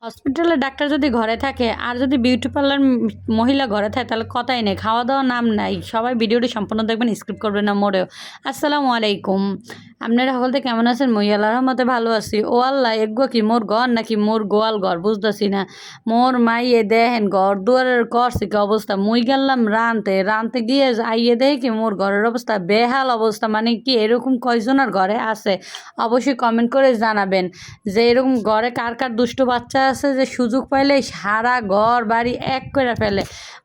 হসপিটালের ডাক্তার যদি ঘরে থাকে আর যদি বিউটি পার্লার মহিলা ঘরে থাকে তাহলে কথাই নেই, খাওয়া দাওয়া নাম নাই। সবাই ভিডিওটি সম্পূর্ণ দেখবেন, স্কিপ করবেন না মোড়েও। আসসালামু আলাইকুম, আপনারা সকলতে কেমন আছেন? মই আল্লাহর রহমতে ভালো আছি। ও আল্লাহ, এগো কি মোর ঘর নাকি মোর গোয়াল ঘর বুঝতেছি না। মোর মাইয়ে দেখেন ঘর দুয়ারের করছে কি অবস্থা। মুই গেলাম রানতে রানতে গিয়ে আইয়ে দেখে কি মোর ঘরের অবস্থা বেহাল অবস্থা। মানে কি এরকম কয়জনের ঘরে আছে অবশ্যই কমেন্ট করে জানাবেন যে এরকম ঘরে কার কার দুষ্ট বাচ্চা আছে যে সুযোগ পাইলে সারা ঘর বাড়ি এক করে ফেলে।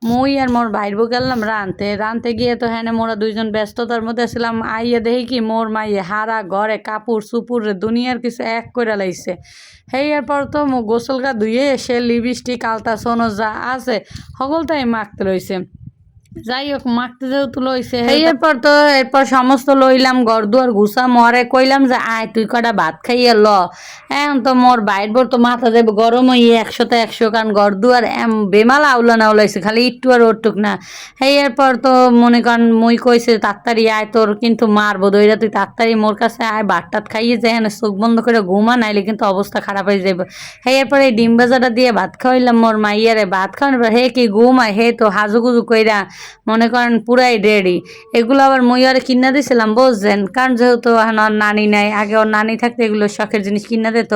মুই আর মোর ভাইর বউ গেলাম রানতে রানতে গিয়ে তো হ্যাঁ মোরা দুইজন ব্যস্ততার মধ্যে ছিলাম। আইয়া দেখি কি মোর মাইয়ে হারা ঘরে কাপড় চুপুর দুনিয়ার কিছু এক করে লাইছে। সেই এরপর তো গোসল গা ধুয়ে এসে লিপস্টিক আলতা সোনো যা আছে সকলটাই মাখতে রয়েছে। যাই হোক মাখতে যেহেতু লইছে এরপর সমস্ত লইলাম ঘর দুয়ার ঘুষা মরে কইলাম যে আয় তুই কটা ভাত খাইয়ে ল। এখন তো মোর বাইর বোর তো মাথা দেবে গরম হইয়ে 100 কারণ ঘর দুয়ার বেমালা আউলা না উলাইছে খালি একটু আর ওটুক না। এরপর তো মনে করেন মই কইছে তাড়াতাড়ি আয় তোর কিন্তু মারবো দইরা, তুই তাড়াতাড়ি মোর কাছে আয় ভাত টাত খাইয়ে যে হ্যাঁ চোখ বন্ধ করে ঘুমা নাইলে কিন্তু অবস্থা খারাপ হয়ে যাবে। এরপর এই ডিম ভাজাটা দিয়ে ভাত খাওয়াইলাম মোর মাইয়ারে। ভাত খাওয়ানোর হে কি ঘুমায়, হে তো হাজুগুজু কইরা মনে করেন পুরাই রেডি। এগুলো আবার মই আর কিনা দিয়েছিলাম বুঝছেন, কারণ যেহেতু এখন ওর নানি নাই, আগে ওর নানি থাকতে এগুলো শখের জিনিস কিনা দিত।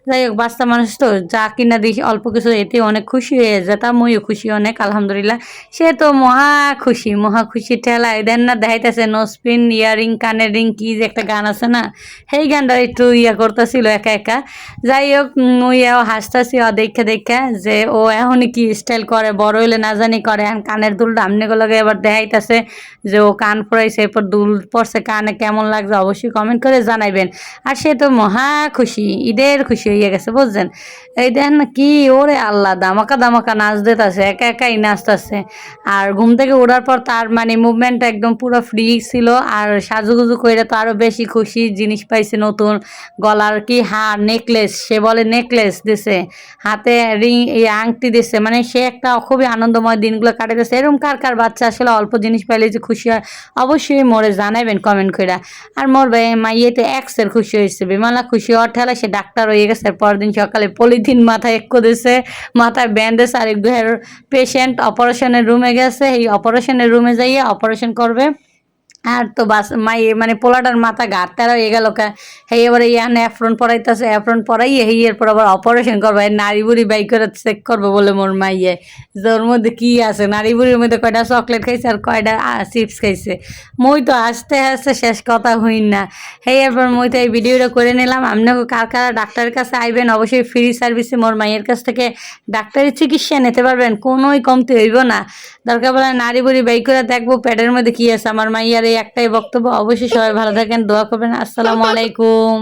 যাই হোক বাচ্চা মানুষ তো যা কিনা দিই অল্প কিছু এতে অনেক খুশি হয়ে যেতাম, মইও খুশি অনেক আলহামদুলিল্লাহ। সে তো মহা খুশি ঠেলায় দেন না দেখাইতেছে নোসপিন ইয়ারিং কানের রিং কি যে একটা গান আছে না, সেই গানটা একটু করতেছিল একা একা। যাই হোক মুইও হাসতেছি ও দেখে যে ও এখনই কি স্টাইল করে, বড় হইলে না জানি করে। এখন কানের দুলটা আমনেগুলোকে এবার দেখাইতেছে যে ও কান পরাইছে এরপর দুল পড়ছে কানে, কেমন লাগছে অবশ্যই কমেন্ট করে জানাইবেন। আর সে তো মহা খুশি, ঈদের খুশি হয়ে গেছে বুঝছেন। এই দেখেন না কি ওরে আল্লাহ দামাকা নাচ দিতেছে, একা একাই নাচতেছে। আর ঘুম থেকে ওঠার পর তার মানে মুভমেন্টটা একদম পুরো ফ্রি ছিল। আর সাজুগুজু করে তো আরো বেশি খুশি, জিনিস পাইছে নতুন গলার কি হার নেকলেস, সে বলে নেকলেস দিছে, হাতে রিং এই আংটি দিছে। মানে সে একটা খুবই আনন্দময় দিনগুলো কাটাইতেছে। এরকম কার কার বাচ্চা আসলে অল্প জিনিস পাইলে যে খুশি হয় অবশ্যই মোরে জানাবেন কমেন্ট করে। আর মোর মাইয়েতে এক্সের খুশি হয়েছে, বিমালা খুশি হওয়ার ঠেলা সে ডাক্তার হয়ে গেছে। পরদিন সকালে পলিথিন মাথায় এক দিছে, মাথায় ব্যান্ডেজ আর পেশেন্ট অপারেশনের রুমে গেছে। এই অপারেশনের রুমে যাইয়ে অপারেশন করবে। আর তো বাস মানে পোলাটার মাথা ঘাটতারা হয়ে গেল কা। হেই এবারে ইয়ান অ্যাফ্রন পরাইতেছে, অ্যাফ্রন পরাইয়ে হেই এরপর আবার অপারেশন করবে, নারী বুড়ি বাই করে চেক করবে বলে মোর মাইয়ে। যে ওর মধ্যে কী আছে, নারী বুড়ির মধ্যে কয়টা চকলেট খাইছে আর কয়টা চিপস খাইছে। মই তো হাসতে শেষ কথা হইন না। হেই এরপর মই তো এই ভিডিওটা করে নিলাম। আপনাকে কার কারা ডাক্তারের কাছে আইবেন অবশ্যই ফ্রি সার্ভিসে মোর মাইয়ের কাছ থেকে ডাক্তারি চিকিৎসা নিতে পারবেন, কোনোই কমতি হইব না। দরকার বলে নারী বুড়ি বাই করে দেখবো পেটের মধ্যে কী আছে। আমার মাইয়ার এই একটাই বক্তব্য। অবশ্যই সবাই ভালো থাকেন, দোয়া করবেন। আসসালামু আলাইকুম।